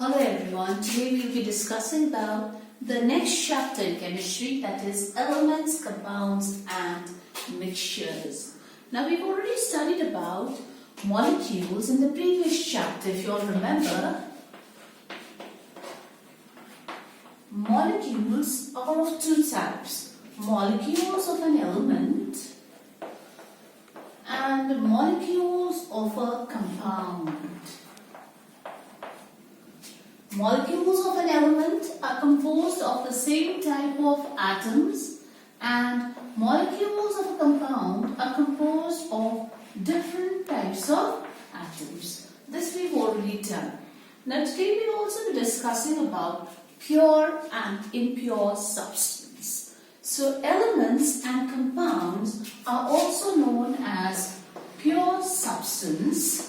Hello everyone, today we will be discussing about the next chapter in chemistry, that is elements, compounds and mixtures. Now we've already studied about molecules in the previous chapter. If you all remember, molecules are of two types: molecules of an element and molecules of a compound. Molecules of an element are composed of the same type of atoms, and molecules of a compound are composed of different types of atoms. This we've already done. Now today we'll also be discussing about pure and impure substance. So elements and compounds are also known as pure substance,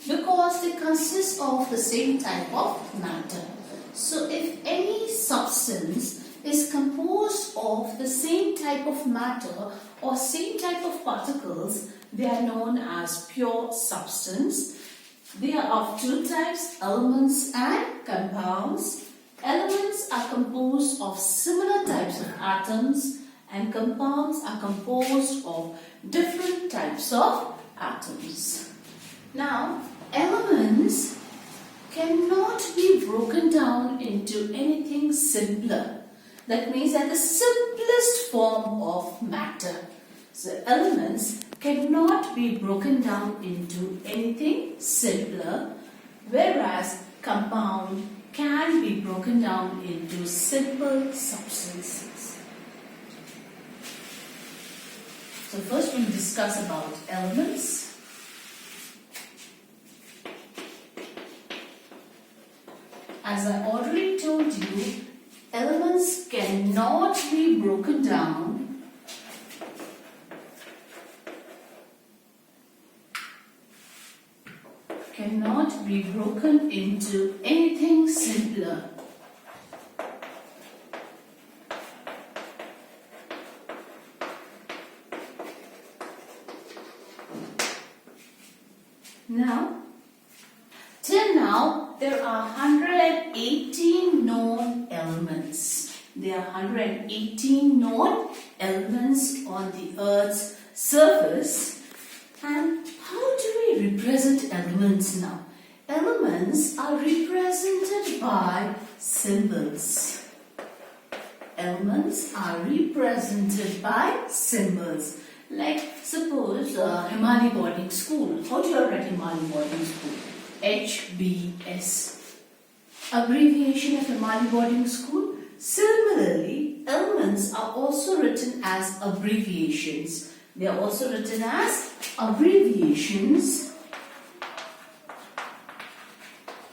because they consist of the same type of matter. So if any substance is composed of the same type of matter or same type of particles, they are known as pure substance. They are of two types: elements and compounds. Elements are composed of similar types of atoms, and compounds are composed of different types of atoms. Now, elements cannot be broken down into anything simpler. That means that the simplest form of matter. So elements cannot be broken down into anything simpler, whereas compound can be broken down into simple substances. So first we'll discuss about elements. As I already told you, elements cannot be broken down into anything simpler. Till now, there are 118 known elements. There are 118 known elements on the Earth's surface. And how do we represent elements now? Elements are represented by symbols. Elements are represented by symbols. Like suppose Himali Boarding School. How do you write Himali Boarding School? HBS. Abbreviation of Himali Boarding School. Similarly, elements are also written as abbreviations. They are also written as abbreviations,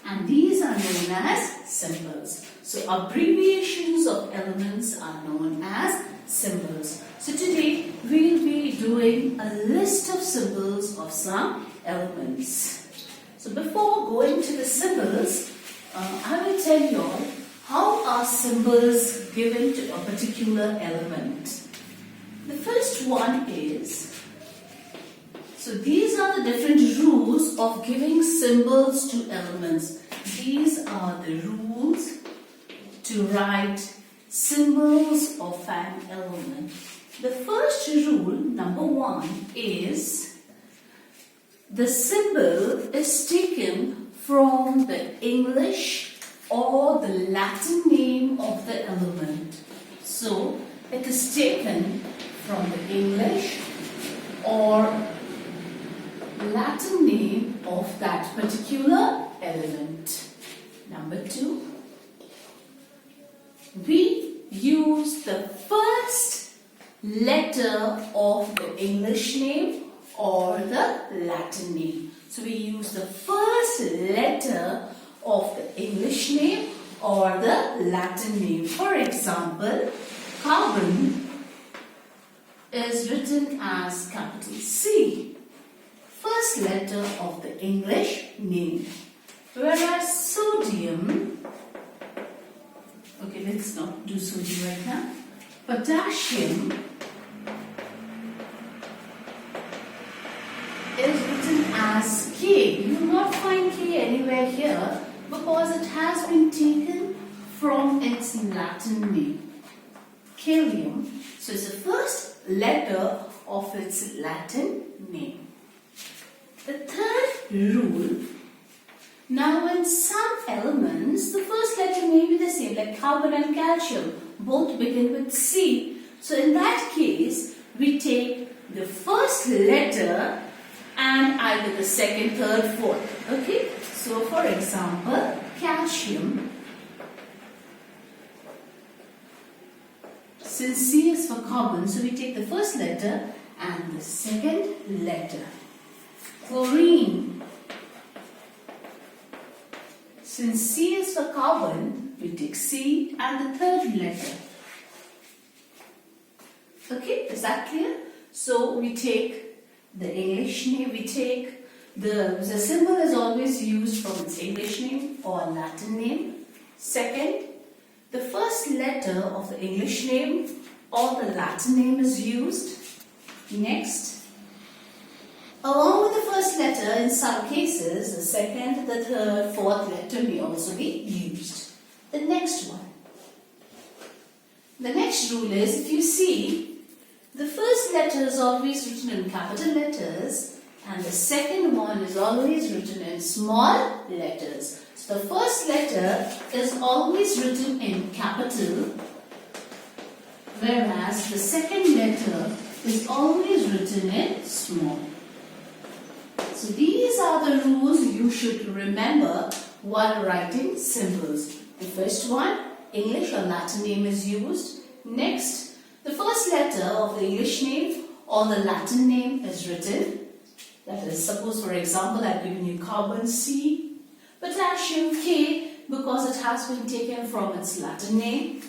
and these are known as symbols. So abbreviations of elements are known as symbols. So today we will be doing a list of symbols of some elements. So before going to the symbols, I will tell you all how are symbols given to a particular element. The first one is, so these are the different rules of giving symbols to elements. These are the rules to write symbols of an element. The first rule, number one, is the symbol is taken from the English or the Latin name of the element. So it is taken from the English or Latin name of that particular element. Number two, we use the first letter of the English name or the Latin name. So we use the first letter of the English name or the Latin name. For example, carbon is written as capital C, first letter of the English name. Whereas sodium, okay, let's not do sodium right now. Potassium is written as as K. You will not find K anywhere here because it has been taken from its Latin name, Kalium. So it's the first letter of its Latin name. The third rule, now in some elements, the first letter may be the same, like carbon and calcium, both begin with C. So in that case, we take the first letter and either the second, third, fourth. Okay? So for example, calcium, since C is for carbon, so we take the first letter and the second letter. Chlorine, since C is for carbon, we take C and the third letter. Okay, is that clear? So we take the English name, we take the symbol is always used from its English name or Latin name. Second, the first letter of the English name or the Latin name is used. Next, along with the first letter, in some cases, the second, the third, fourth letter may also be used. The next one. The next rule is, if you see, the first letter is always written in capital letters and the second one is always written in small letters. So the first letter is always written in capital, whereas the second letter is always written in small. So these are the rules you should remember while writing symbols. The first one, English or Latin name is used. Next, the first letter of the English name or the Latin name is written. That is, suppose for example, I've given you carbon C, potassium K, because it has been taken from its Latin name.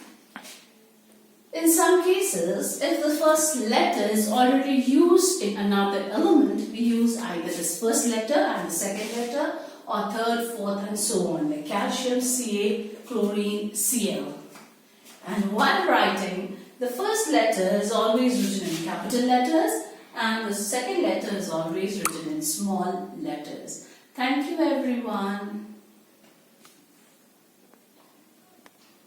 In some cases, if the first letter is already used in another element, we use either this first letter and the second letter, or third, fourth, and so on, like calcium, Ca, chlorine, Cl. And while writing, the first letter is always written in capital letters and the second letter is always written in small letters. Thank you everyone.